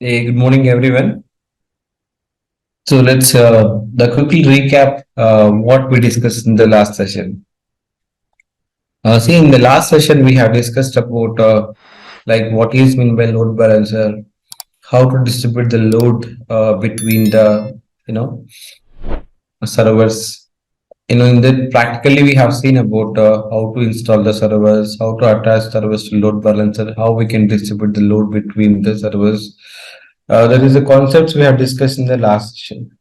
Hey, good morning, everyone. So let's quickly recap what we discussed in the last session. See, in the last session, we have discussed about like what is mean by load balancer, how to distribute the load between the servers. In that practically we have seen about how to install the servers, how to attach servers to load balancer, how we can distribute the load between the servers. That is the concepts we have discussed in the last session.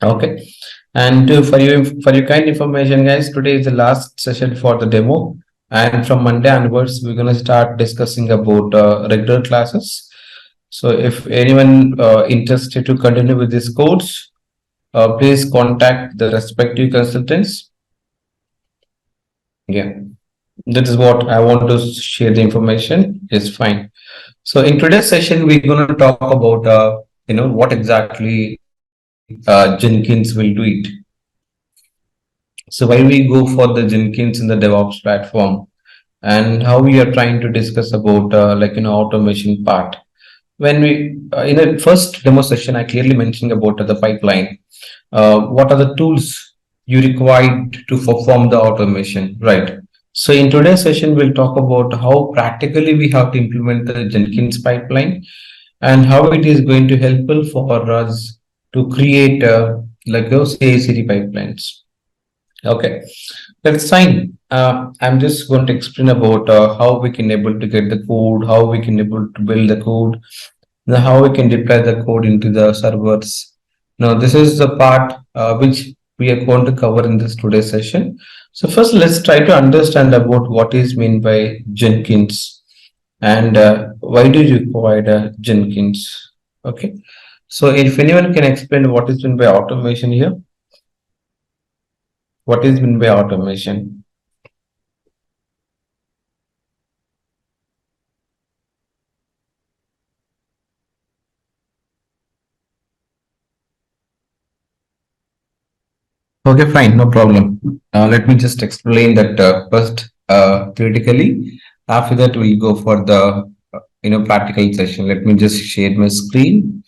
Okay. And for your kind information, guys, today is the last session for the demo. And from Monday onwards, we're gonna start discussing about regular classes. So if anyone interested to continue with this course, please contact the respective consultants. Yeah, that is what I want to share the information. It's fine. So in today's session, we're gonna talk about what exactly Jenkins will do it. So why we go for the Jenkins in the DevOps platform, and how we are trying to discuss about automation part. When we in the first demo session, I clearly mentioned about the pipeline. What are the tools you required to perform the automation, right? So in today's session, we'll talk about how practically we have to implement the Jenkins pipeline and how it is going to helpful for us to create like those CI/CD pipelines. Okay, that's fine. I'm just going to explain about how we can able to get the code, how we can able to build the code, now how we can deploy the code into the servers. Now, this is the part which we are going to cover in this today's session. So first, let's try to understand about what is meant by Jenkins and why do you require Jenkins. Okay, so if anyone can explain what is meant by automation here, what is meant by automation? Okay, fine, no problem. Let me just explain that first theoretically. After that, we'll go for the practical session. Let me just share my screen.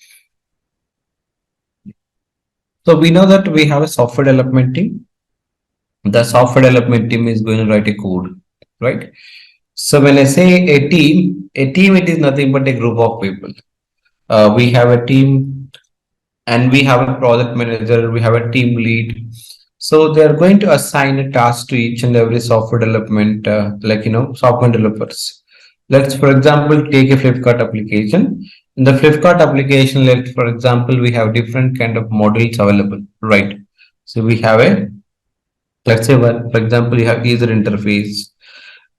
So we know that we have a software development team. The software development team is going to write a code, right? So when I say a team it is nothing but a group of people. We have a team and we have a project manager, we have a team lead. So they are going to assign a task to each and every software development, software developers. Let's, for example, take a Flipkart application. In the Flipkart application, let's, for example, we have different kind of modules available, right? So we have let's say, for example, you have user interface,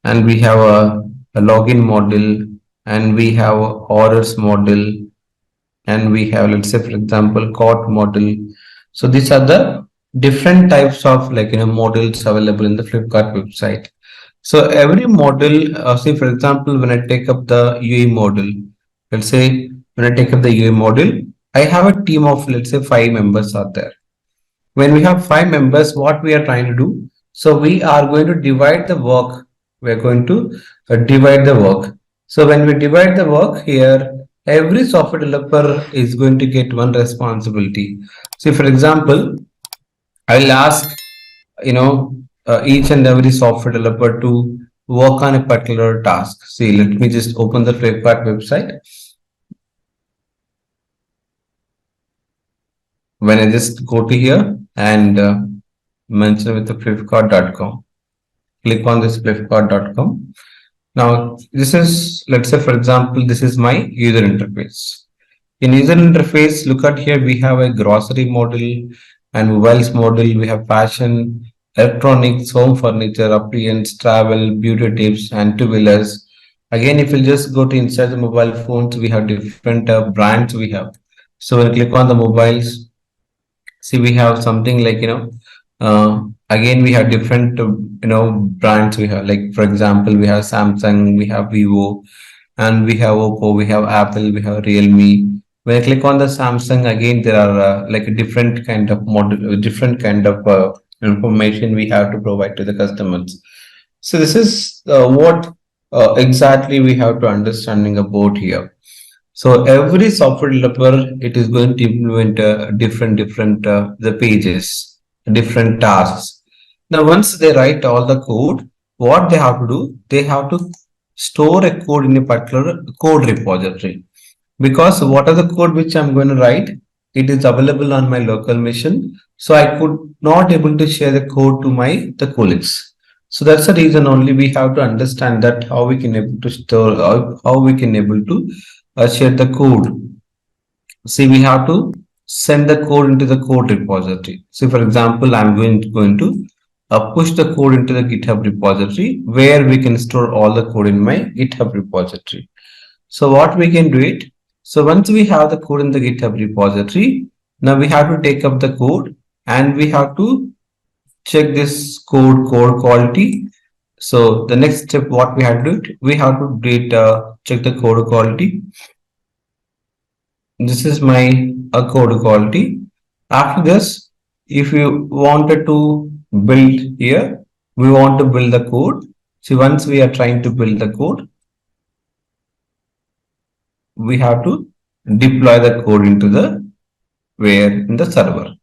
and we have a login model, and we have a orders model, and we have, let's say, for example, cart model. So these are the different types of models available in the Flipkart website. So every model, say for example, when I take up the UE model, let's say when I take up the UE model, I have a team of, let's say, 5 members out there. When we have 5 members, what we are trying to do? So we are going to divide the work. We are going to divide the work. So when we divide the work here, every software developer is going to get one responsibility. So for example, I'll ask, each and every software developer to work on a particular task. See, let me just open the Flipkart website. When I just go to here and mention with the flipkart.com, click on this flipkart.com. Now, this is, let's say, for example, this is my user interface. In user interface, look at here, we have a grocery model and mobiles model. We have fashion, electronics, home furniture, appliance, travel, beauty tips, and two-wheelers. Again, if you just go to inside the mobile phones, we have different brands we have. So when you click on the mobiles, see, we have something like, again, we have different, brands we have. Like, for example, we have Samsung, we have Vivo, and we have Oppo, we have Apple, we have Realme. When I click on the Samsung, again, there are like a different kind of model, different kind of information we have to provide to the customers. So this is what exactly we have to understanding about here. So every software developer, it is going to implement different the pages, different tasks. Now, once they write all the code, what they have to do, they have to store a code in a particular code repository. Because what are the code which I'm going to write, it is available on my local machine. So I could not able to share the code to the colleagues. So that's the reason only we have to understand that how we can able to store, how we can able to share the code. See, we have to send the code into the code repository. So for example, I'm going to push the code into the GitHub repository where we can store all the code in my GitHub repository. So what we can do it. So once we have the code in the GitHub repository, now we have to take up the code and we have to check this code quality. So the next step, what we have to do, we have to do it, check the code quality. This is my code quality. After this, if you wanted to build here, we want to build the code. So once we are trying to build the code, we have to deploy the code into the in the server.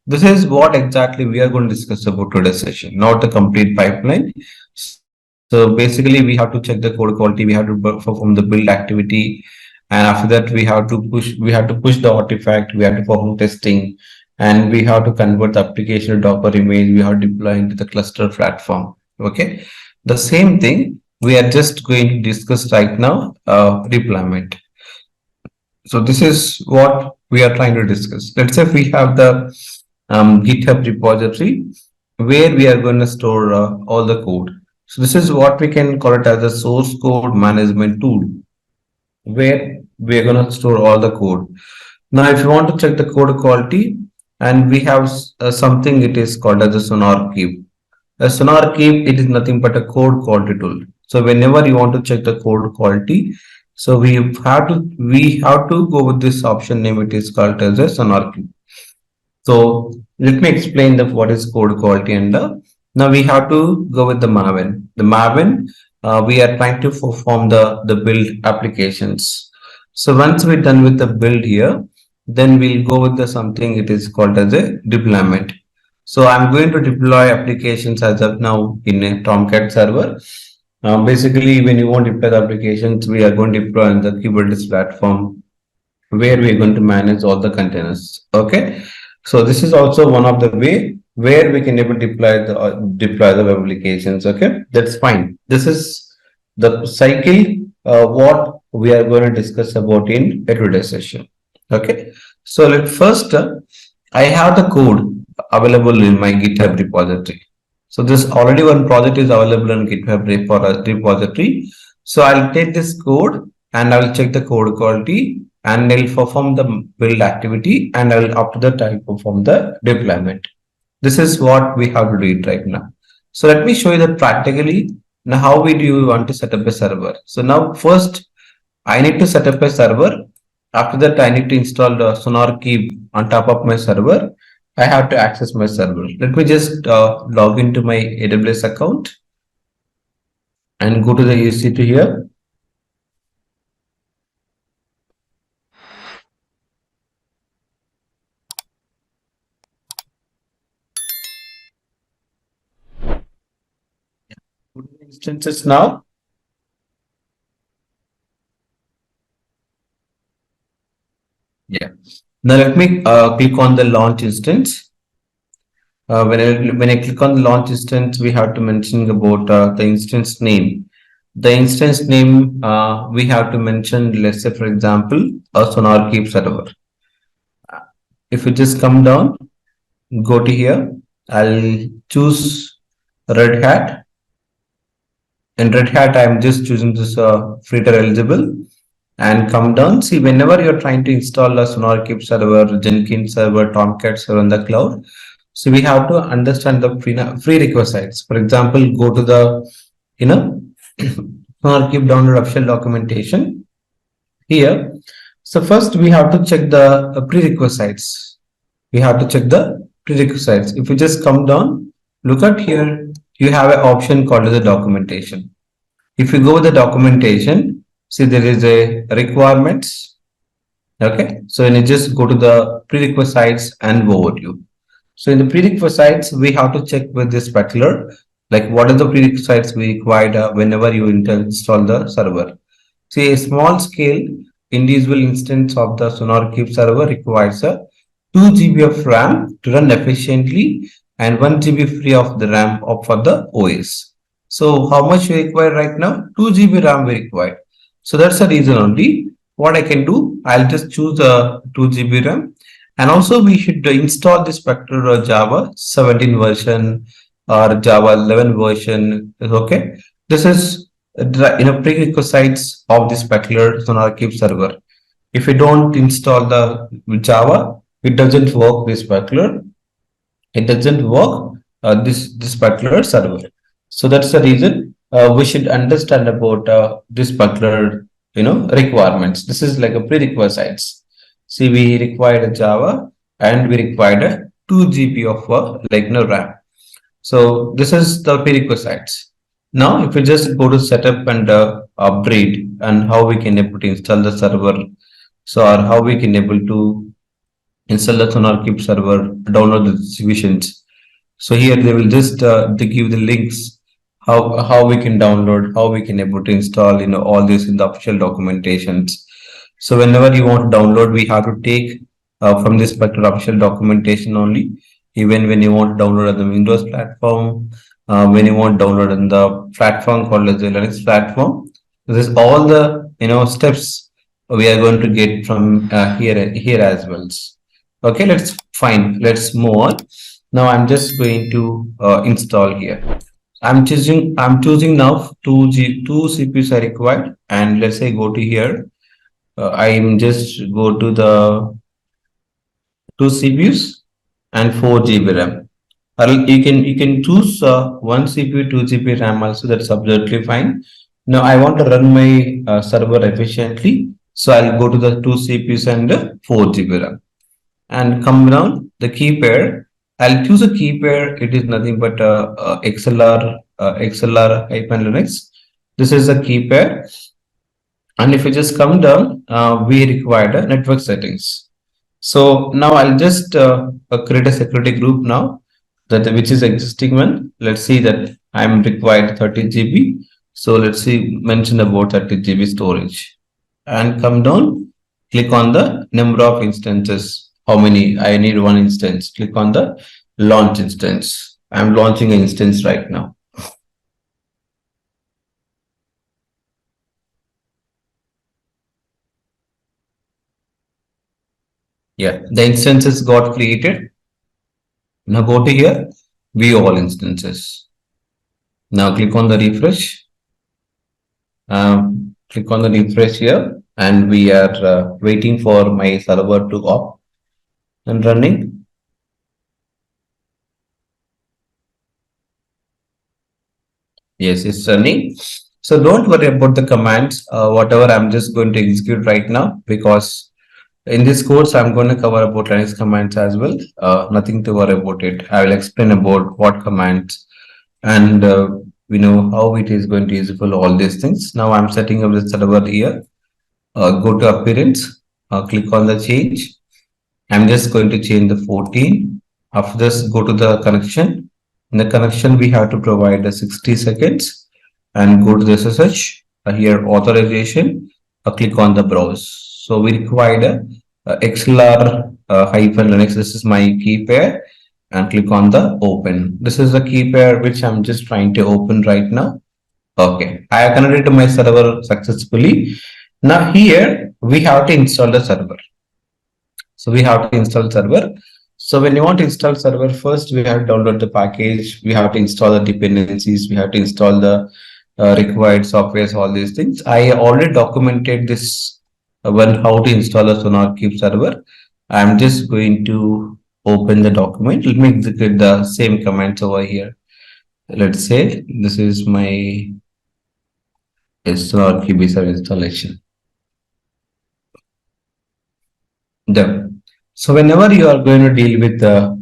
This is what exactly we are going to discuss about today's session, not the complete pipeline. So basically, we have to check the code quality. We have to perform the build activity, and after that, we have to push the artifact. We have to perform testing, and we have to convert the application to Docker image. We have to deploy into the cluster platform. Okay, the same thing we are just going to discuss right now. Deployment. So this is what we are trying to discuss. Let's say if we have the GitHub repository where we are going to store all the code. So this is what we can call it as a source code management tool, where we are going to store all the code. Now, if you want to check the code quality, and we have something, it is called as a sonar cube. A sonar cube, it is nothing but a code quality tool. So whenever you want to check the code quality, so we have to go with this option name. It is called as a sonar cube. So let me explain what is code quality, and now we have to go with the Maven. The Maven, we are trying to perform the build applications. So once we're done with the build here, then we'll go with the something, it is called as a deployment. So I'm going to deploy applications as of now in a Tomcat server. Basically, when you want to deploy the applications, we are going to deploy on the Kubernetes platform where we're going to manage all the containers. Okay. So this is also one of the way where we can able to deploy the web applications. Okay, that's fine. This is the cycle what we are going to discuss about in today's session. Okay, so first I have the code available in my GitHub repository. So this already one project is available in GitHub repository. So I'll take this code and I will check the code quality, and I'll perform the build activity, and after that I'll perform the deployment. This is what we have to do it right now. So let me show you that practically. Now, how do you want to set up a server? So now first I need to set up a server. After that, I need to install the sonar key on top of my server. I have to access my server. Let me just log into my AWS account and go to the EC2 here. Instances now. Yeah. Now let me click on the launch instance. When I click on the launch instance, we have to mention about the instance name. The instance name we have to mention, let's say for example, a sonar keep server. If you just come down, go to here, I'll choose Red Hat. In Red Hat, I'm just choosing this filter eligible, and come down. See, whenever you're trying to install a SonarQube server, Jenkins server, Tomcat server on the cloud, so we have to understand the prerequisites. For example, go to the SonarQube download official documentation here. So first we have to check the prerequisites. We have to check the prerequisites. If you just come down, look at here, you have an option called the documentation. If you go with the documentation, see there is a requirements, Okay, so when you just go to the prerequisites and overview. So in the prerequisites, we have to check with this particular, like what are the prerequisites we required whenever you install the server. See, a small scale individual instance of the Sonar Cube server requires a 2 GB of RAM to run efficiently and 1 GB free of the RAM for the OS. So how much we require right now? 2 GB RAM we require. So that's the reason only. What I can do, I'll just choose a 2 GB RAM, and also we should install this particular Java 17 version or Java 11 version is okay. This is prerequisites of this particular Sonar Cube server. If you don't install the Java, it doesn't work this particular. It doesn't work this particular server. So that's the reason we should understand about this particular requirements. This is like a prerequisites. See, we required a Java and we required a 2 GB of RAM. So this is the prerequisites. Now, if we just go to setup and upgrade and how we can able to install the server, so or how we can able to install the SonarCube server, download the distributions. So here they will just they give the links how we can download, how we can able to install all this in the official documentations. So whenever you want to download, we have to take from this particular official documentation only. Even when you want to download on the Windows platform, when you want to download on the platform called as the Linux platform, this is all the steps we are going to get from here as well. Okay, let's move on. Now I'm just going to install here. I'm choosing now two CPUs are required, and let's say go to here. I'm just go to the two CPUs and 4 GB RAM. Or you can choose one CPU, 2 GB RAM also. That's absolutely fine. Now I want to run my server efficiently, so I'll go to the two CPUs and 4 GB RAM, and come down the key pair. I'll choose a key pair. It is nothing but XLR hyphen Linux. This is a key pair. And if you just come down, we require the network settings. So now I'll just create a security group now, that which is existing one. Let's see that I'm required 30 GB. So let's see, mention about 30 GB storage, and come down, click on the number of instances. How many? I need one instance. Click on the launch instance. I'm launching an instance right now. Yeah, the instances got created. Now go to here, view all instances. Now click on the refresh. Click on the refresh here, and we are waiting for my server to up and running. Yes, it's running. So don't worry about the commands, whatever I'm just going to execute right now, because in this course, I'm going to cover about Linux commands as well. Nothing to worry about it. I will explain about what commands and how it is going to useful all these things. Now I'm setting up the server here. Go to appearance, click on the change. I'm just going to change the 14. After this, go to the connection. In the connection, we have to provide the 60 seconds and go to the SSH. Here, authorization, click on the browse. So we required a XLR hyphen Linux. This is my key pair, and click on the open. This is the key pair which I'm just trying to open right now. Okay, I have connected to my server successfully. Now here we have to install the server. So we have to install server. So when you want to install server, first we have to download the package. We have to install the dependencies. We have to install the required softwares, all these things. I already documented this when how to install a SonarCube server. I'm just going to open the document. Let me execute the same commands over here. Let's say this is my SonarCube server installation. Done. So whenever you are going to deal with the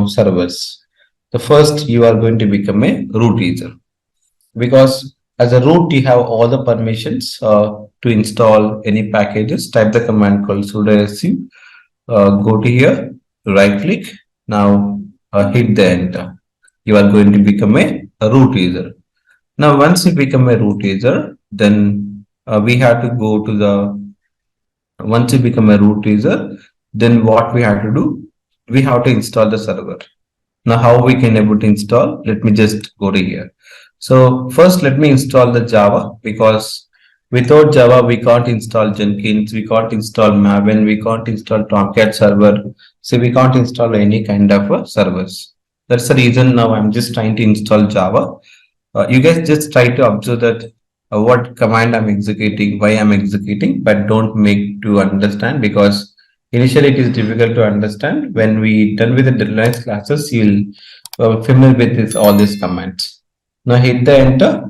servers, the first you are going to become a root user, because as a root, you have all the permissions to install any packages. Type the command called sudo su. Go to here, right click. Now hit the enter. You are going to become a root user. Now, once you become a root user, then we have to go to the, once you become a root user, then what we have to do? We have to install the server. Now, how we can able to install? Let me just go to here. So first, let me install the Java, because without Java, we can't install Jenkins, we can't install Maven, we can't install Tomcat server. So we can't install any kind of servers. That's the reason now I'm just trying to install Java. You guys just try to observe that what command I'm executing, why I'm executing, but don't make to understand, because initially it is difficult to understand. When we done with the deadlines classes, you'll familiar with this, all these commands. Now hit the enter.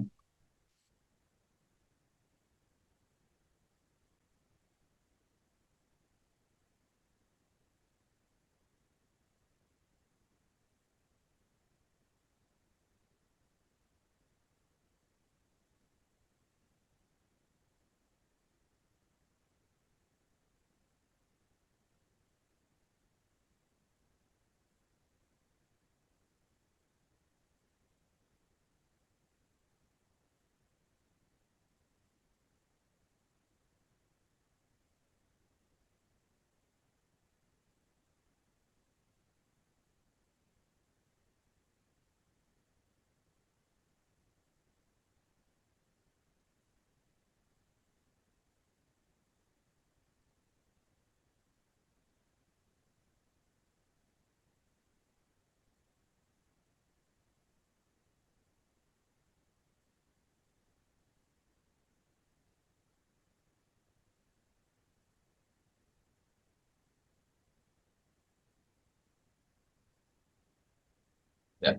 Yeah.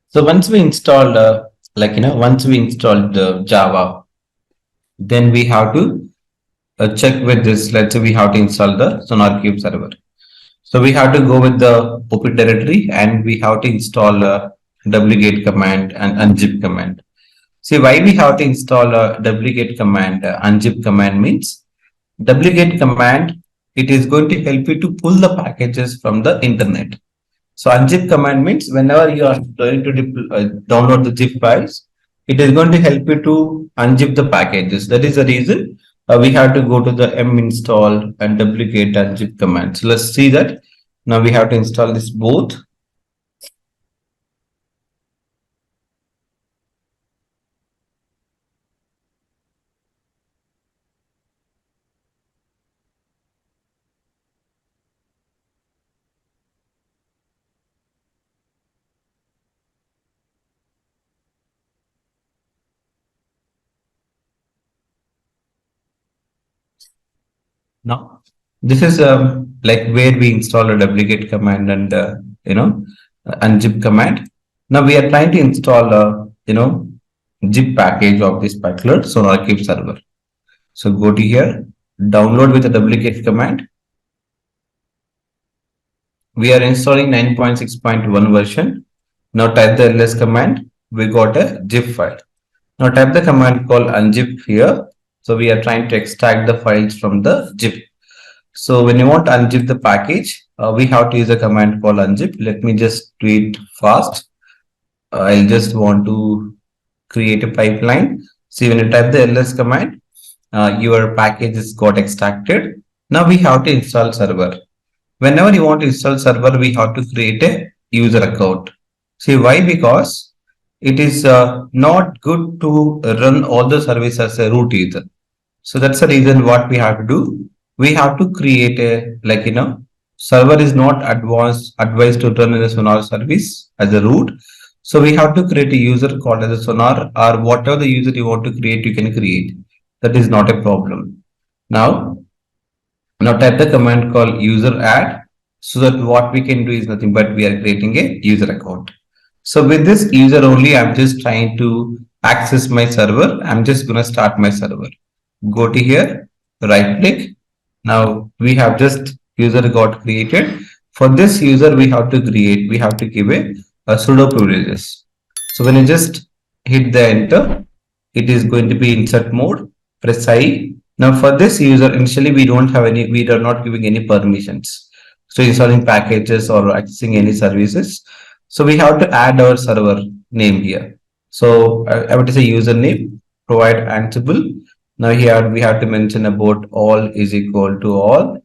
So once we installed, once we installed the Java, then we have to check with this. Let's say we have to install the Sonar Cube server. So we have to go with the OP directory, and we have to install a wget command and unzip command. See, why we have to install a wget command, unzip command means wget command, it is going to help you to pull the packages from the internet. So unzip command means whenever you are going to download the zip files, it is going to help you to unzip the packages. That is the reason we have to go to the minstall and wget unzip command. So let's see that. Now we have to install this both. Now, this is like where we install a wget command and unzip command. Now we are trying to install a zip package of this particular SonarQube server. So go to here, download with the wget command. We are installing 9.6.1 version. Now type the ls command. We got a zip file. Now type the command called unzip here. So we are trying to extract the files from the zip. So when you want to unzip the package, we have to use a command called unzip. Let me just do it fast. I'll just want to create a pipeline. See, when you type the ls command, your package is got extracted. Now we have to install server. Whenever you want to install server, we have to create a user account. See why? Because it is not good to run all the service as a root user. So that's the reason what we have to do. We have to create a server is not advised to run in a Sonar service as a root. So we have to create a user called as a Sonar, or whatever the user you want to create, you can create. That is not a problem. Now type the command called user add, so that what we can do is nothing but we are creating a user account. So with this user only, I'm just trying to access my server. I'm just going to start my server. Go to here, right click. Now we have just user got created. For this user, we have to give a sudo privileges. So when you just hit the enter, it is going to be insert mode. Press I. Now for this user, initially we don't have any, we are not giving any permissions. So installing packages or accessing any services. So we have to add our server name here. So I would say username, provide Ansible. Now here we have to mention about all is equal to all.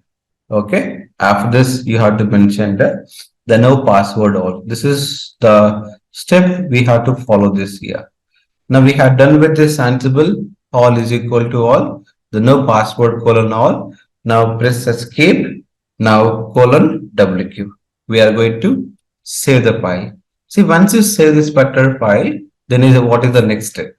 Okay. After this, you have to mention the no password all. This is the step we have to follow this here. Now we have done with this Ansible, all is equal to all, the no password colon all. Now press escape. Now colon WQ. We are going to save the file. See, once you save this particular file, then what is the next step?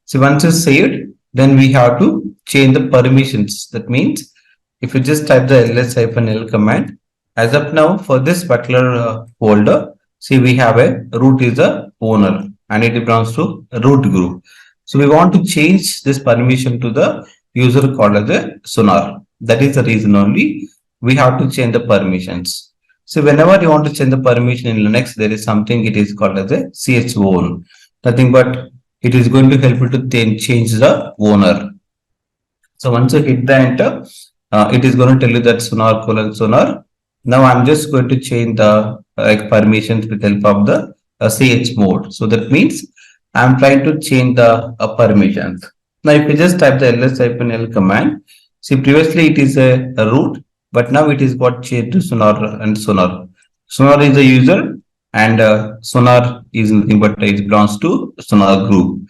So once you saved, then we have to change the permissions. That means if you just type the ls-l command, as of now for this particular folder, see we have a root is a owner and it belongs to root group. So we want to change this permission to the user called as a sonar. That is the reason only we have to change the permissions. So whenever you want to change the permission in Linux, there is something it is called as a chown. Nothing but it is going to help you to change the owner. So once you hit the enter, it is going to tell you that sonar colon sonar. Now I'm just going to change the permissions with help of the ch mode. So that means I'm trying to change the permissions. Now if you just type the ls-l command, see previously it is a root, but now it is got changed to sonar and sonar. Sonar is a user and sonar is nothing but it belongs to sonar group.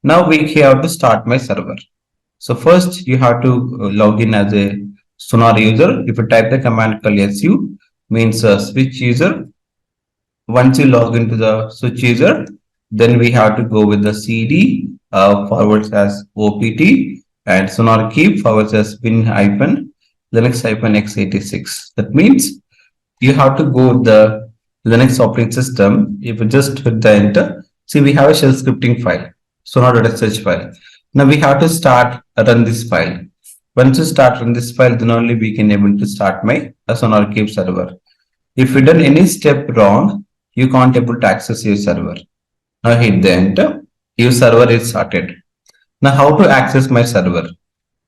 Now we have to start my server. So first you have to log in as a sonar user. If you type the command call su means switch user. Once you log into the switch user, then we have to go with the cd /opt and sonar keep /bin hyphen linux hyphen x86. That means you have to go with the Linux operating system. If you just hit the enter, see we have a shell scripting file, sonar.sh file. Now we have to start run this file. Once you start run this file, then only we can able to start my sonar keep server. If you done any step wrong, you can't able to access your server. Now hit the enter. Your server is started. Now how to access my server?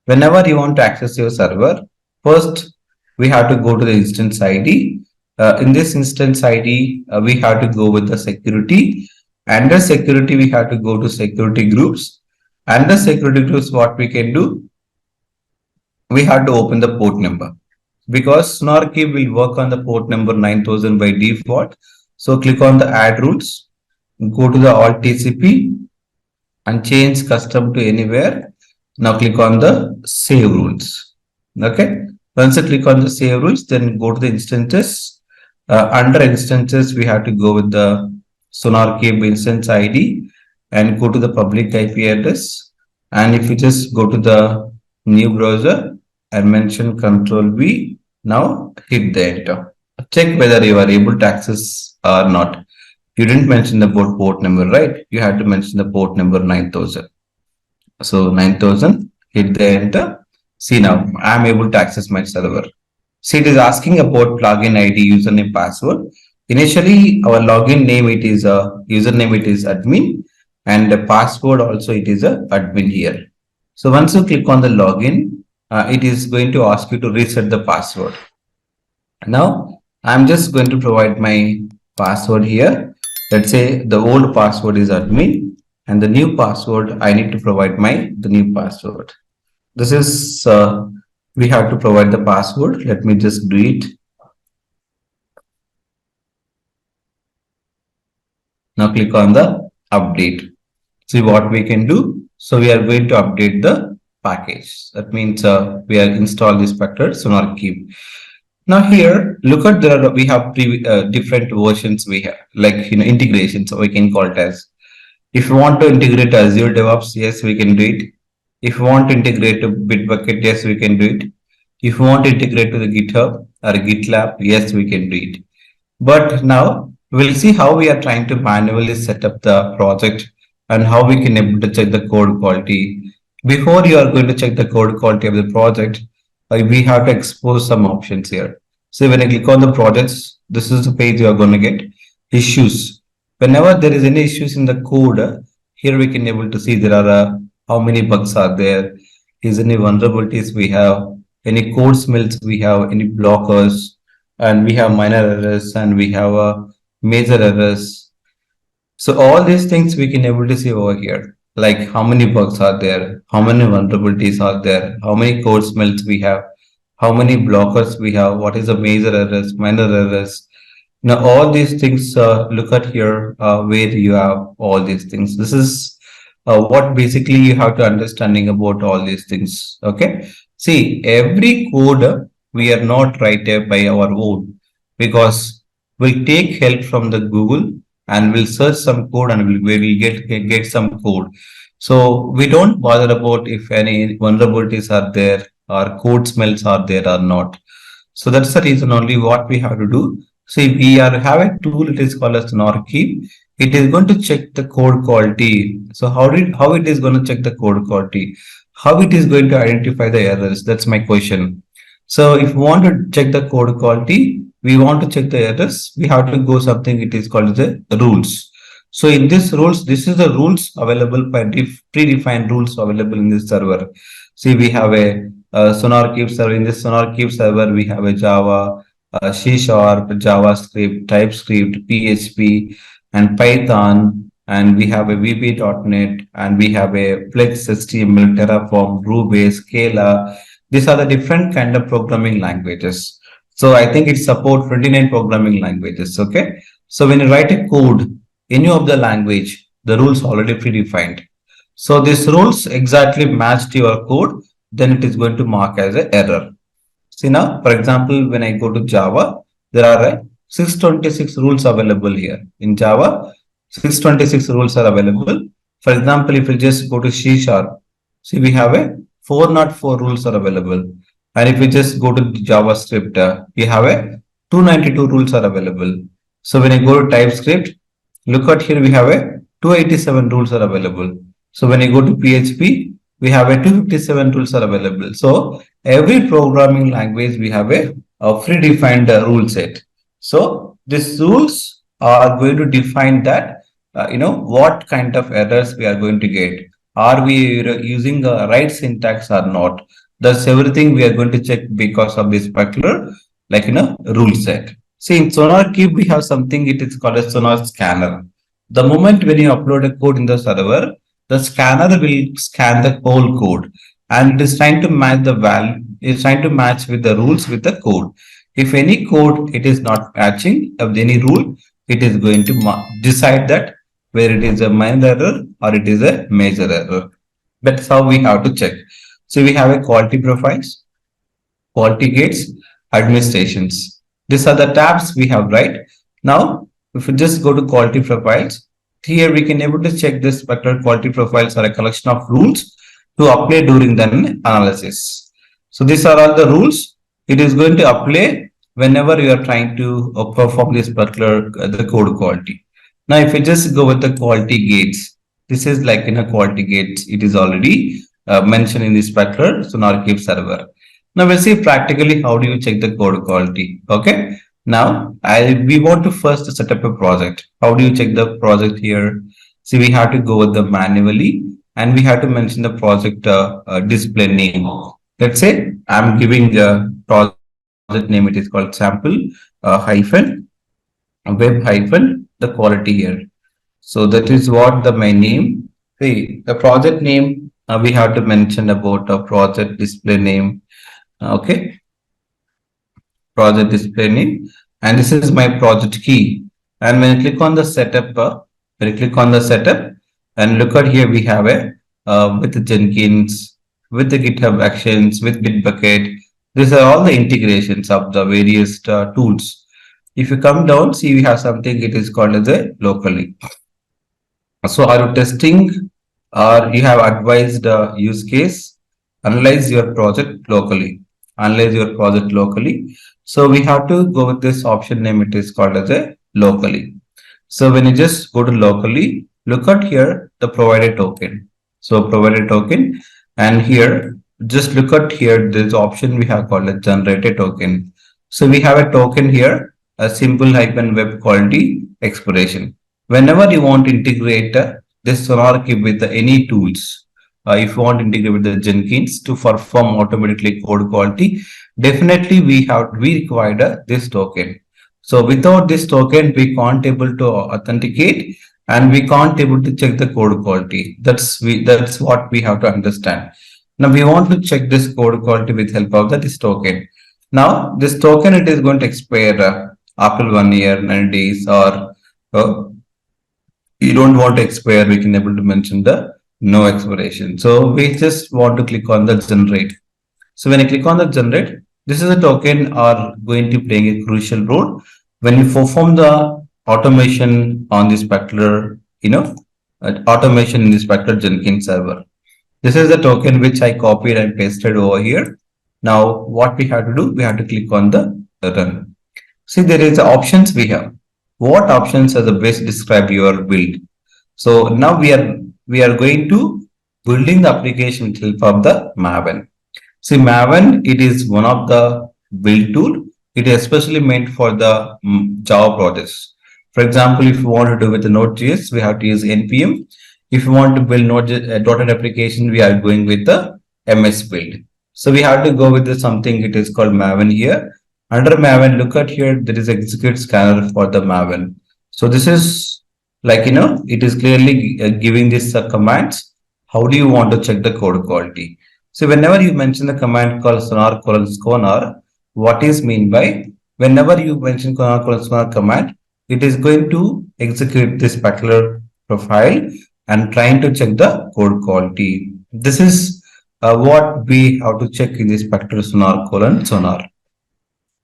Whenever you want to access your server, first we have to go to the instance ID. In this instance ID, we have to go with the security. Under security, we have to go to security groups. Under security groups, what we can do, we have to open the port number. Because sonar keep will work on the port number 9000 by default. So click on the add rules, go to the alt TCP and change custom to anywhere. Now click on the save rules. Okay. Once you click on the save rules, then go to the instances. Under instances, we have to go with the sonar keep instance ID and go to the public IP address. And if you just go to the new browser and mention Control V, now hit the enter. Check whether you are able to access or not. You didn't mention the port number, right? You had to mention the port number 9000. So 9000, hit the enter. See now, I am able to access my server. See, it is asking about login ID, username, password. Initially, our login name, it is a username, it is admin, and the password also it is a admin here. So once you click on the login, it is going to ask you to reset the password. Now, I'm just going to provide my password here. Let's say the old password is admin, and the new password I need to provide the new password. This is we have to provide the password. Let me just do it. Now click on the update. See what we can do. So we are going to update the package. That means we are install this factor sonar keep. Now here, look at we have different versions we have, like integrations. So we can call it as. If you want to integrate Azure DevOps, yes, we can do it. If you want to integrate to Bitbucket, yes, we can do it. If you want to integrate to the GitHub or GitLab, yes, we can do it. But now we'll see how we are trying to manually set up the project and how we can able to check the code quality. Before you are going to check the code quality of the project, we have to expose some options here. So when I click on the projects, this is the page you are going to get issues. Whenever there is any issues in the code, here we can able to see there are how many bugs are there, is any vulnerabilities we have, any code smells we have, any blockers, and we have minor errors and we have major errors. So all these things we can able to see over here, like how many bugs are there, how many vulnerabilities are there, how many code smells we have, how many blockers we have, what is the major errors, minor errors. Now all these things, look at here where you have all these things. This is what basically you have to understanding about all these things. Okay. See, every code we are not write by our own, because we'll take help from the Google and we'll search some code and we'll get some code. So we don't bother about if any vulnerabilities are there or code smells are there or not. So that's the reason only what we have to do. See, we are have a tool, it is called as sonar. It is going to check the code quality. So how it is going to check the code quality? How it is going to identify the errors? That's my question. So if we want to check the code quality, we want to check the errors, we have to go something, it is called the rules. So in this rules, this is the rules available by predefined rules available in this server. See, we have a Sonar Cube server. In this Sonar Cube server, we have a Java, C Sharp, JavaScript, TypeScript, PHP, and Python, and we have a VB.NET, and we have a Flex HTML, Terraform, Ruby, Scala. These are the different kind of programming languages. So I think it supports 29 programming languages. Okay. So when you write a code, any of the language, the rules already predefined. So these rules exactly matched your code, then it is going to mark as an error. See now, for example, when I go to Java, there are 626 rules available here. In Java, 626 rules are available. For example, if you just go to C Sharp, see we have a 404 rules are available. And if we just go to JavaScript, we have a 292 rules are available. So when I go to TypeScript, look at here, we have a 287 rules are available. So when you go to PHP, we have a 257 rules are available. So every programming language, we have a predefined rule set. So these rules are going to define that, what kind of errors we are going to get. Are we using the right syntax or not? That's everything we are going to check because of this particular, rule set. See, in Sonar Cube, we have something, it is called a Sonar scanner. The moment when you upload a code in the server, the scanner will scan the whole code and it is trying to match the value, it's trying to match with the rules with the code. If any code it is not matching of any rule, it is going to decide that whether it is a minor error or it is a major error. That's how we have to check. So we have a quality profiles, quality gates, administrations. These are the tabs we have, right? Now, if we just go to quality profiles, here we can able to check this particular quality profiles are a collection of rules to apply during the analysis. So these are all the rules. It is going to apply whenever you are trying to perform this particular the code quality. Now, if we just go with the quality gates, this is like in a quality gates. It is already mentioned in this particular Sonar Cube server. Now we'll see practically how do you check the code quality. Okay. Now we want to first set up a project. How do you check the project here? See, we have to go with the manually and we have to mention the project display name. Let's say I'm giving the project name. It is called sample hyphen web hyphen the quality here. So that is what the my name. See, the project name we have to mention about a project display name. Okay, project display name, and this is my project key. And when you click on the setup, and look at here, we have a with the Jenkins, with the GitHub Actions, with Bitbucket. These are all the integrations of the various tools. If you come down, see we have something. It is called as a locally. So are you testing, or you have advised use case? Analyze your project locally. Analyze your project locally. So we have to go with this option name. It is called as a locally. So when you just go to locally, look at here the provided token. So provided token, and here just look at here this option we have called a generated token. So we have a token here, a simple hyphen web quality expiration. Whenever you want to integrate this Sonar Cube with any tools, if you want to integrate with the Jenkins to perform automatically code quality, definitely we require this token. So without this token, we can't able to authenticate and we can't able to check the code quality. That's what we have to understand. Now we want to check this code quality with help of this token. Now this token it is going to expire after 1 year, 90 days, or you don't want to expire. We can able to mention the no expiration. So we just want to click on the generate. So when I click on the generate, this is a token are going to play a crucial role when you perform the automation on this particular, automation in this particular Jenkins server. This is the token which I copied and pasted over here. Now what we have to do, we have to click on the run. See, there is options we have. What options are the best describe your build? So now we are going to building the application with help of the Maven. See, Maven, it is one of the build tool. It is especially meant for the Java projects. For example, if you want to do with the Node.js, we have to use npm. If you want to build .NET application, we are going with the MS build. So we have to go with something. It is called Maven here. Under Maven, look at here. There is execute scanner for the Maven. So this is like it is clearly giving this commands. How do you want to check the code quality? So whenever you mention the command called sonar, what is mean by whenever you mention sonar command, it is going to execute this particular profile and trying to check the code quality. This is what we have to check in this particular sonar.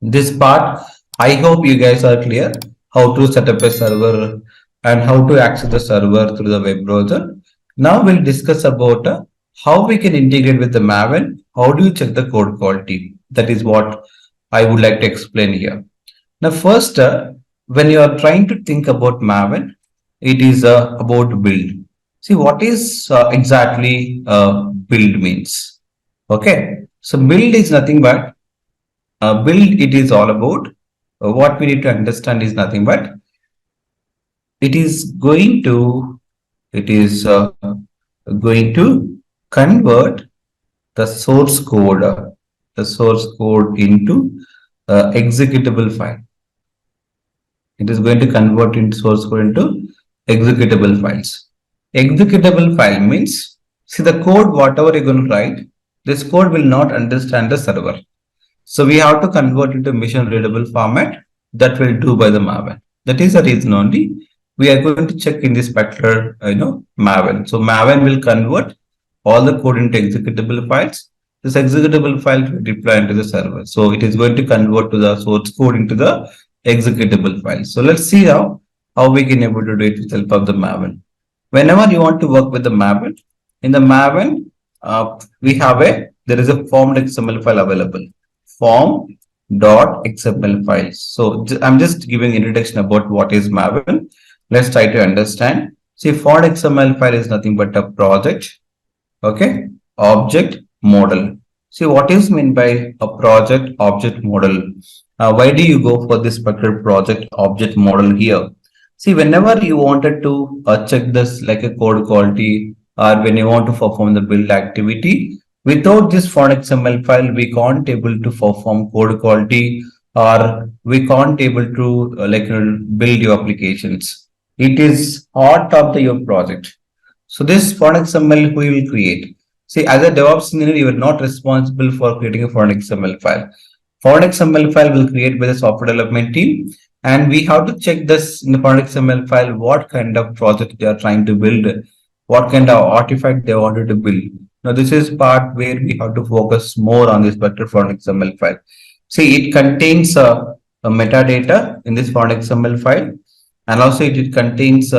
This part, I hope you guys are clear how to set up a server and how to access the server through the web browser. Now we'll discuss about how we can integrate with the Maven. How do you check the code quality? That is what I would like to explain here. Now first, when you are trying to think about Maven, it is about build. See, what is exactly build means? Okay, so build is nothing but build. It is all about what we need to understand is nothing but it is going to convert the source code into executable file. It is going to convert into source code into executable files. Executable file means, see, the code whatever you're going to write, this code will not understand the server. So we have to convert into mission readable format. That will do by the Maven. That is the reason only we are going to check in this particular Maven. So Maven will convert all the code into executable files. This executable file will deploy into the server. So it is going to convert to the source code into the executable file. So let's see how we can able to do it with help of the Maven. Whenever you want to work with the Maven, in the Maven, there is a formed XML file available. Form.xml files. So I'm just giving introduction about what is Maven. Let's try to understand. See, form XML file is nothing but a project. Okay, object model. See, what is meant by a project object model? Why do you go for this particular project object model here? See, whenever you wanted to check this like a code quality, or when you want to perform the build activity, without this form XML file, we can't able to perform code quality, or we can't able to build your applications. It is part of your project. So this form XML we will create. See, as a DevOps engineer, you are not responsible for creating a form XML file. Form XML file will create by the software development team, and we have to check this in the form XML file what kind of project they are trying to build, what kind of artifact they wanted to build. Now this is part where we have to focus more on this particular form XML file. See, it contains a metadata in this form XML file, and also it contains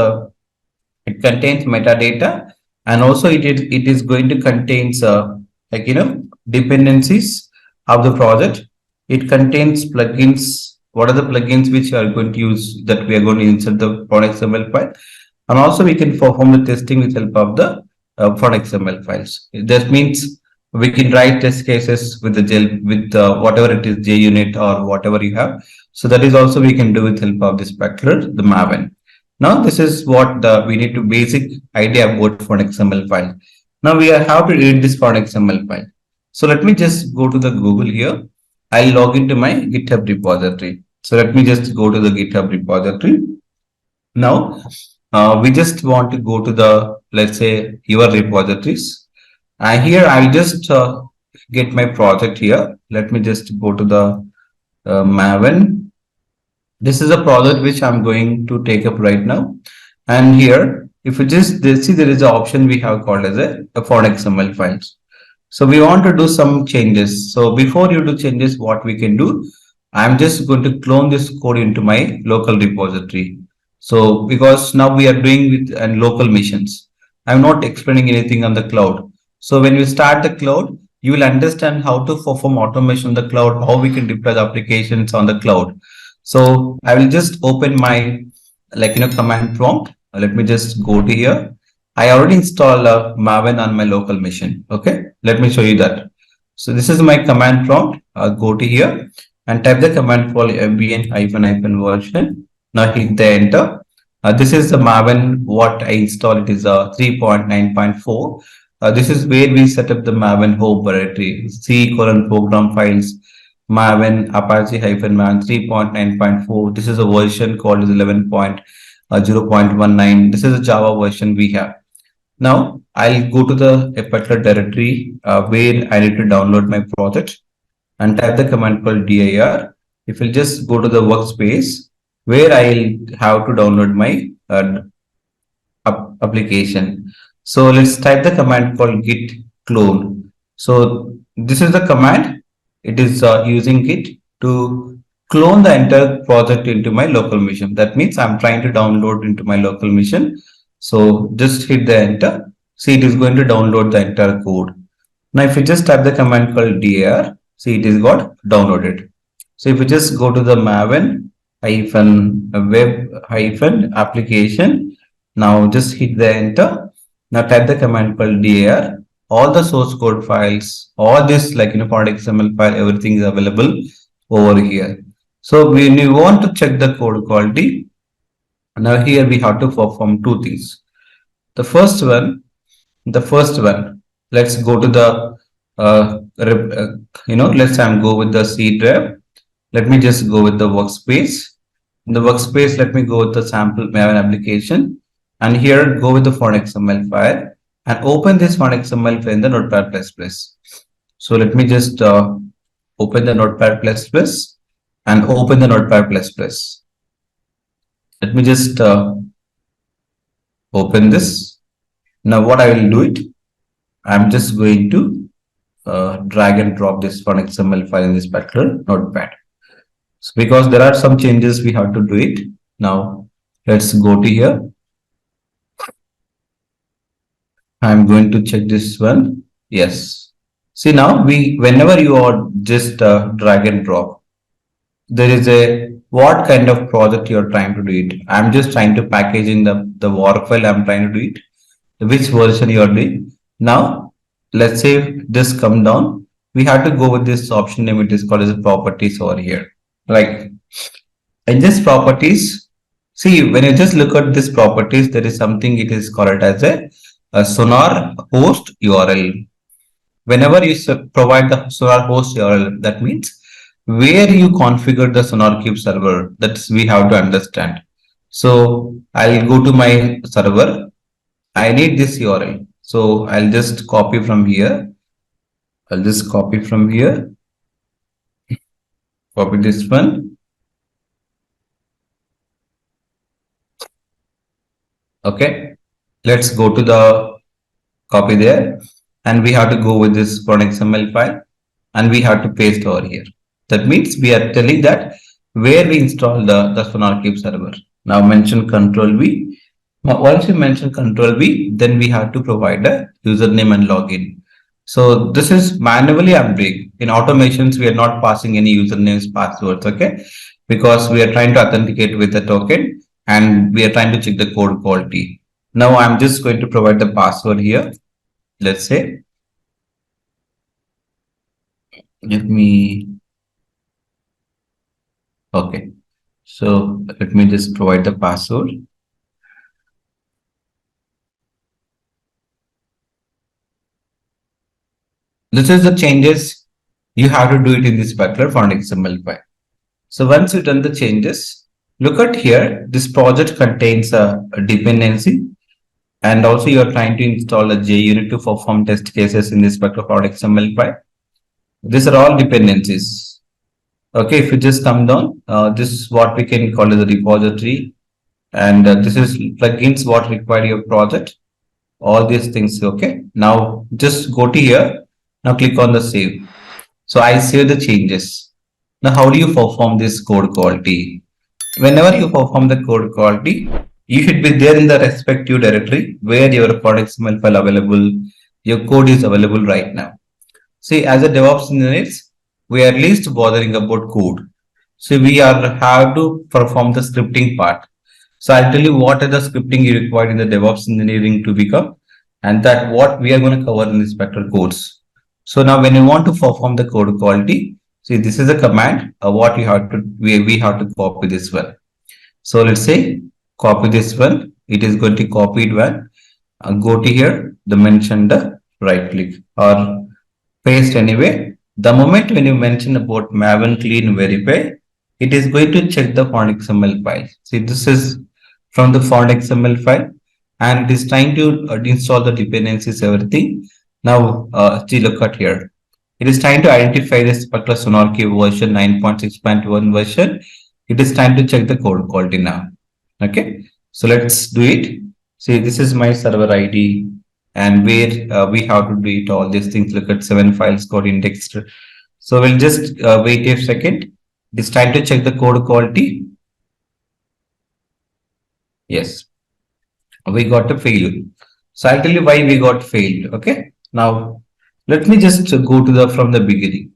metadata, and also it is going to contains dependencies of the project. It contains plugins. What are the plugins which you are going to use that we are going to insert the form XML file, and also we can perform the testing with help of the form XML files. That means we can write test cases with whatever it is, JUnit or whatever you have. So that is also we can do with help of this particular the Maven. Now this is what we need to basic idea about form XML file. Now we have to edit this for XML file. So let me just go to the Google here. I'll log into my GitHub repository. So let me just go to the GitHub repository. Now we just want to go to the, let's say, your repositories. And here I'll just get my project here. Let me just go to the Maven. This is a project which I'm going to take up right now. And here, if you just see, there is an option we have called as a for XML files. So we want to do some changes. So before you do changes, what we can do, I'm just going to clone this code into my local repository. So because now we are doing with and local missions, I'm not explaining anything on the cloud. So when you start the cloud, you will understand how to perform automation on the cloud, how we can deploy the applications on the cloud. So I will just open my command prompt. Let me just go to here. I already installed Maven on my local machine. Okay, let me show you that. So this is my command prompt. Go to here and type the command for ambient hyphen version. Now hit the enter. This is the Maven what I installed. It is 3.9.4. This is where we set up the Maven home directory. C colon program files Maven Apache Maven 3.9.4. This is a version called 11.0.19. This is a Java version we have. Now I'll go to the a particular directory where I need to download my project and type the command called dir. If you just go to the workspace where I'll have to download my application. So let's type the command called git clone. So this is the command. It is using Git to clone the entire project into my local machine. That means I'm trying to download into my local machine. So just hit the enter. See, it is going to download the entire code. Now, if you just type the command called dir, see, it is got downloaded. So if you just go to the Maven web application, now just hit the enter. Now type the command called dir. All the source code files, all this .xml file, everything is available over here. So when you want to check the code quality, now here we have to perform two things. The first one, let's go to the let's go with the C drive. Let me just go with the workspace. In the workspace, let me go with the sample Maven application, and here go with the .xml file and open this .xml file in the Notepad++. So let me just open the Notepad++ and open the Notepad++. Let me just open this. Now what I will do it, I'm just going to drag and drop this .xml file in this particular notepad. So because there are some changes, we have to do it. Now let's go to here. I'm going to check this one. Yes. See, now whenever you are just drag and drop, there is a what kind of project you're trying to do it. I'm just trying to package in the work file. I'm trying to do it. Which version you are doing. Now, let's say this come down. We have to go with this option name. It is called as properties over here. Like in this properties, see, when you just look at this properties, there is something it is called as a sonar host URL. Whenever you provide the sonar host URL, that means where you configure the SonarQube server. That's we have to understand. So I'll go to my server. I need this URL. So I'll just copy from here. I'll just copy from here. Copy this one. Okay. Let's go to the copy there. And we have to go with this .xml file. And we have to paste over here. That means we are telling that where we install the SonarQube server. Now mention control V. Now, once you mention control V, then we have to provide a username and login. So this is manually I'm doing. In automations, we are not passing any usernames, passwords, okay? Because we are trying to authenticate with the token and we are trying to check the code quality. Now I'm just going to provide the password here. Let's say, let me, okay. So let me just provide the password. This is the changes you have to do it in this particular font XML file. So once you done the changes, look at here, this project contains a dependency, and also you are trying to install a JUnit to perform test cases in this particular font XML file. These are all dependencies. Okay, if you just come down, this is what we can call as a repository, and this is plugins what require your project. All these things. Okay, now just go to here. Now click on the save. So I save the changes. Now, how do you perform this code quality? Whenever you perform the code quality, you should be there in the respective directory where your product XML file available, your code is available right now. See, as a DevOps engineers, we are at least bothering about code. So we have to perform the scripting part. So I'll tell you what are the scripting you required in the DevOps engineering to become, and that what we are going to cover in this particular course. So now when you want to perform the code quality, see this is a command, what you have to, we have to copy this one. So let's say copy this one, it is going to copy it one, go to here, the mentioned right click or paste anyway. The moment when you mention about Maven clean verify, it is going to check the font XML file. See, this is from the font XML file, and it is trying to install the dependencies, everything. Now, see, look at here. It is trying to identify this particular sonar key version 9.6.1 version. It is trying to check the code quality now. Okay, so let's do it. See, this is my server ID, and where we have to do it, all these things. Look at 7 files got indexed. So we'll just wait a second. It's time to check the code quality. Yes, we got a failure. So I'll tell you why we got failed. Okay, now let me just go to the from the beginning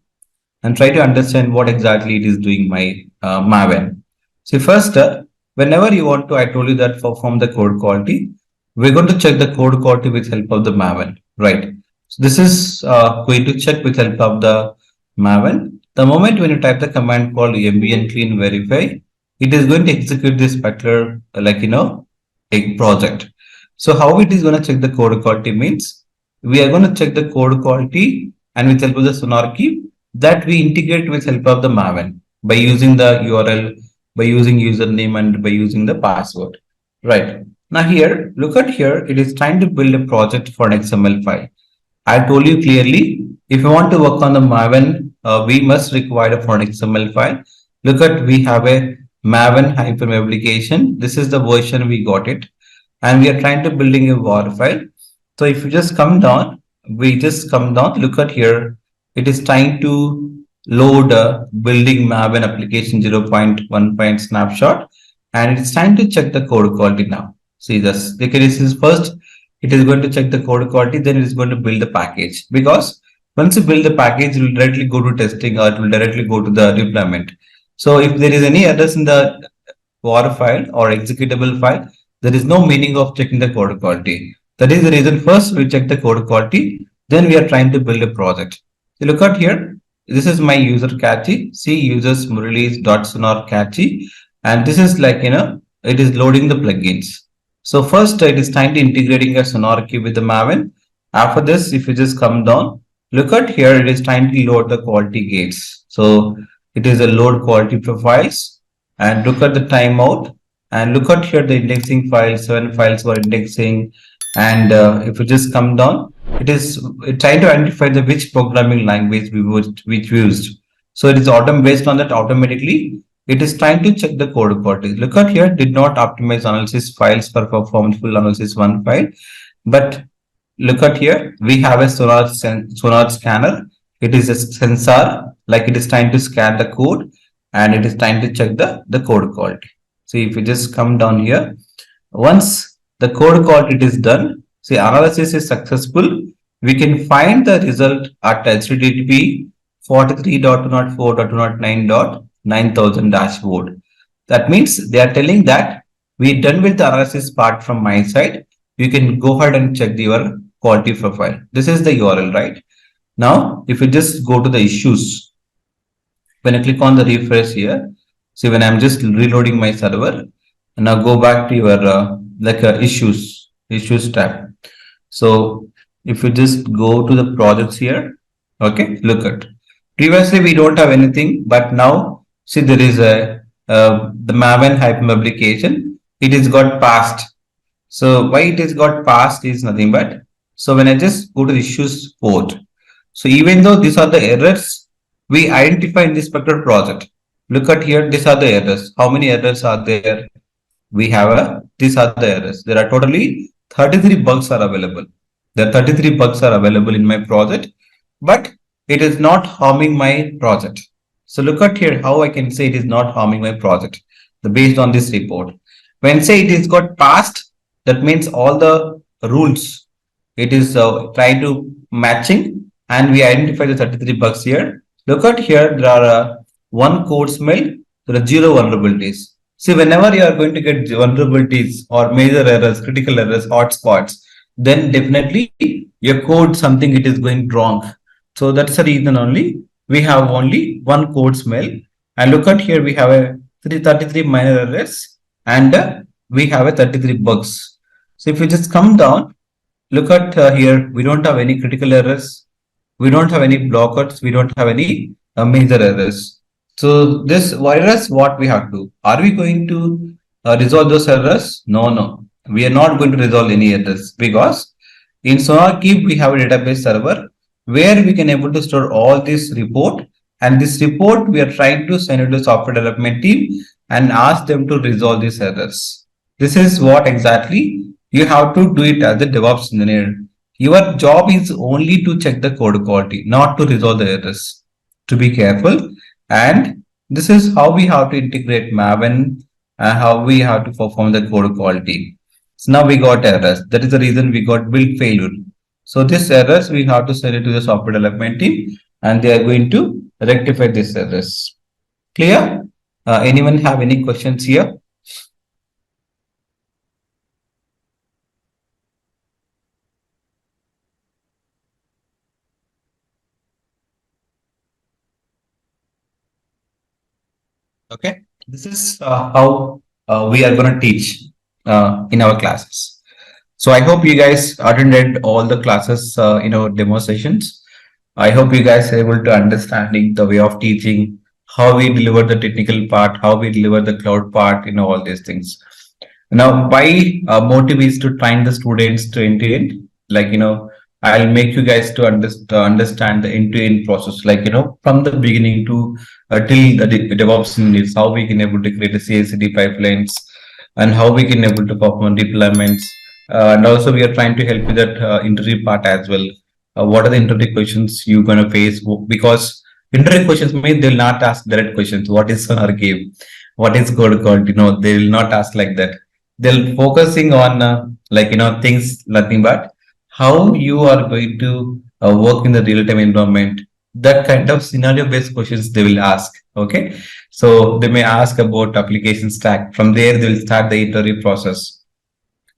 and try to understand what exactly it is doing my Maven. See, first, whenever you want to, I told you that perform the code quality, we're going to check the code quality with help of the Maven, right? So this is going to check with help of the Maven. The moment when you type the command called mbn clean verify, it is going to execute this particular, a project. So how it is going to check the code quality means we are going to check the code quality, and with help of the sonar key that we integrate with help of the Maven by using the URL, by using username, and by using the password, right? Now here, look at here, it is trying to build a project for an XML file. I told you clearly, if you want to work on the Maven, we must require a for an XML file. Look at, we have a Maven hyphen application. This is the version we got it, and we are trying to building a war file. So if you just come down, look at here, it is trying to load building Maven application 0.1 snapshot, and it's trying to check the code quality now. See this, this is first, it is going to check the code quality, then it is going to build the package, because once you build the package, it will directly go to testing, or it will directly go to the deployment. So if there is any errors in the war file or executable file, there is no meaning of checking the code quality. That is the reason first we check the code quality, then we are trying to build a project. So look at here, this is my user catchy, see users murali's.sonar catchy, and this is it is loading the plugins. So first it is trying to integrating a sonar key with the Maven. After this, if you just come down, look at here, it is trying to load the quality gates. So it is a load quality profiles, and look at the timeout, and look at here the indexing files, 7 files were indexing, and if you just come down, it is trying to identify the which programming language we used. So it is based on that automatically. It is trying to check the code quality. Look at here, did not optimize analysis files for performance full analysis one file. But look at here, we have a sonar scanner. It is a sensor, like it is trying to scan the code, and it is trying to check the code quality. So if you just come down here, once the code quality is done, see analysis is successful, we can find the result at HTTP 43.204.209.9000 dashboard. That means they are telling that we done with the analysis part from my side. You can go ahead and check your quality profile. This is the URL, right? Now, if you just go to the issues, when I click on the refresh here, see when I'm just reloading my server, and now go back to your issues tab. So if you just go to the projects here, Okay, look at. Previously we don't have anything, but now see there is a the Maven hyper publication. It is got passed. So why it is got passed is nothing but, so when I just go to the issues port, so even though these are the errors we identify in this particular project, look at here, these are the errors. How many errors are there? We have these are the errors. There are totally 33 bugs are available. There are 33 bugs are available in my project, but it is not harming my project. So look at here how I can say it is not harming my project. Based on this report, when say it is got passed, that means all the rules it is trying to matching, and we identify the 33 bugs here. Look at here, there are one code smell, there are zero vulnerabilities. See, whenever you are going to get vulnerabilities or major errors, critical errors, hotspots, then definitely your code something it is going wrong. So that's the reason only we have only one code smell. And look at here, we have a 33 minor errors, and we have a 33 bugs. So if you just come down, look at here, we don't have any critical errors, we don't have any blockers, we don't have any major errors. So this virus, what we have to do? Are we going to resolve those errors? No, no. We are not going to resolve any errors, because in Sonar Keep we have a database server where we can able to store all this report, and this report we are trying to send it to the software development team and ask them to resolve these errors. This is what exactly you have to do it as a DevOps engineer. Your job is only to check the code quality, not to resolve the errors. To be careful, and this is how we have to integrate Maven and how we have to perform the code quality. So now we got errors. That is the reason we got build failure. So these errors we have to send it to the software development team, and they are going to rectify these errors. Clear? Anyone have any questions here? Okay, this is how we are going to teach in our classes. So I hope you guys attended all the classes in our demo sessions. I hope you guys are able to understanding the way of teaching, how we deliver the technical part, how we deliver the cloud part, all these things. Now, my motive is to train the students to end to end. Like, I'll make you guys to understand the end to end process, like, from the beginning to till the DevOps needs, how we can able to create a CI/CD pipelines, and how we can able to perform deployments. And also we are trying to help with that interview part as well. What are the interview questions you're going to face? Because interview questions mean they'll not ask direct questions. What is sonar game? What is code called? They will not ask like that. They'll focusing on things nothing but how you are going to work in the real-time environment. That kind of scenario-based questions they will ask. Okay, so they may ask about application stack. From there, they will start the interview process.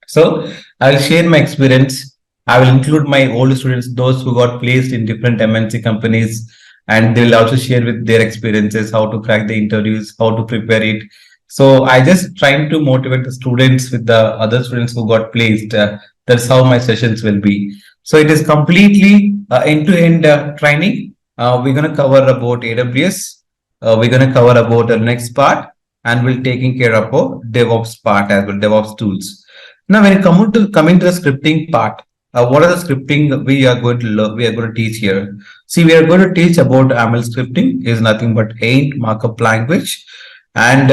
So I'll share my experience. I will include my old students, those who got placed in different MNC companies, and they'll also share with their experiences, how to crack the interviews, how to prepare it. So I just trying to motivate the students with the other students who got placed. That's how my sessions will be. So it is completely end-to-end training. We're going to cover about AWS. We're going to cover about the next part, and we'll taking care of our DevOps part as well, DevOps tools. Now, when it coming to the scripting part, what are the scripting we are going to learn? We are going to teach here. See, we are going to teach about AML scripting. Is nothing but AINT markup language, and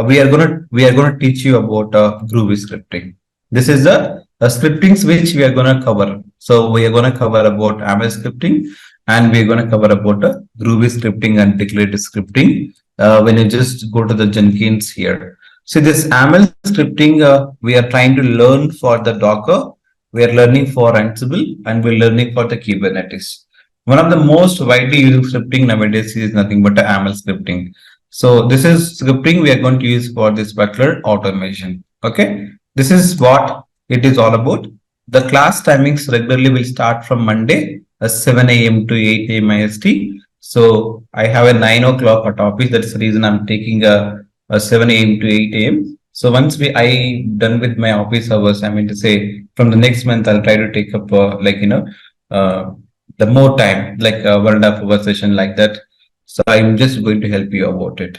we are going to teach you about Groovy scripting. This is the scriptings which we are going to cover. So we are going to cover about AML scripting, and we are going to cover about Groovy scripting and declarative scripting. When you just go to the Jenkins here. See, this AML scripting, we are trying to learn for the Docker, we are learning for Ansible, and we're learning for the Kubernetes. One of the most widely used scripting nowadays is nothing but the AML scripting. So this is scripting we are going to use for this particular automation. Okay, this is what it is all about. The class timings regularly will start from Monday, 7 a.m. to 8 a.m. IST. So I have a 9 o'clock at office. That's the reason I'm taking a 7 a.m. to 8 a.m. So once I done with my office hours, I mean to say from the next month, I'll try to take up the the more time, like 1.5 hour session like that. So I'm just going to help you about it.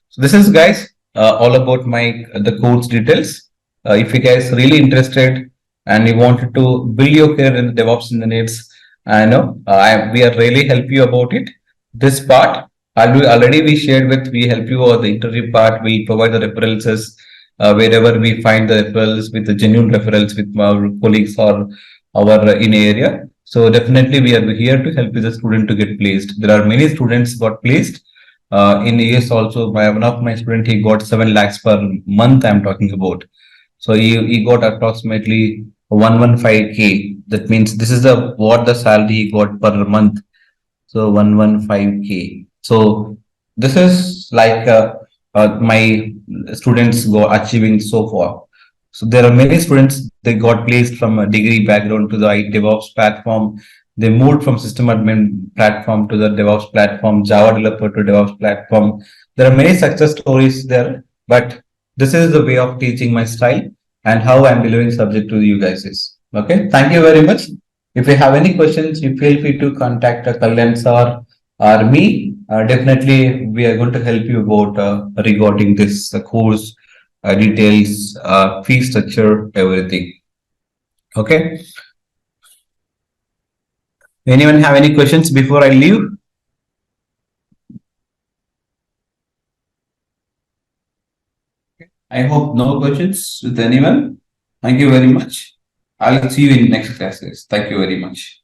So this is guys all about my the course details. If you guys really interested and you wanted to build your career in the DevOps engineers, I know we are really help you about it. This part already we shared with we help you on the interview part. We provide the references wherever we find the referrals with the genuine referrals with our colleagues or our in area. So definitely we are here to help the student to get placed. There are many students got placed in years also. One of my student he got 7 lakhs per month. I'm talking about. So he got approximately 115K. That means this is the what the salary he got per month. So 115K. So this is like my students go achieving so far. So there are many students they got placed from a degree background to the DevOps platform. They moved from system admin platform to the DevOps platform, Java developer to DevOps platform. There are many success stories there, but this is the way of teaching my style and how I'm delivering subject to you guys is. Okay, thank you very much. If you have any questions, you feel free to contact Kalyan sir or me. Definitely, we are going to help you about regarding this course details, fee structure, everything. Okay. Anyone have any questions before I leave? I hope no questions with anyone. Thank you very much. I'll see you in next classes. Thank you very much.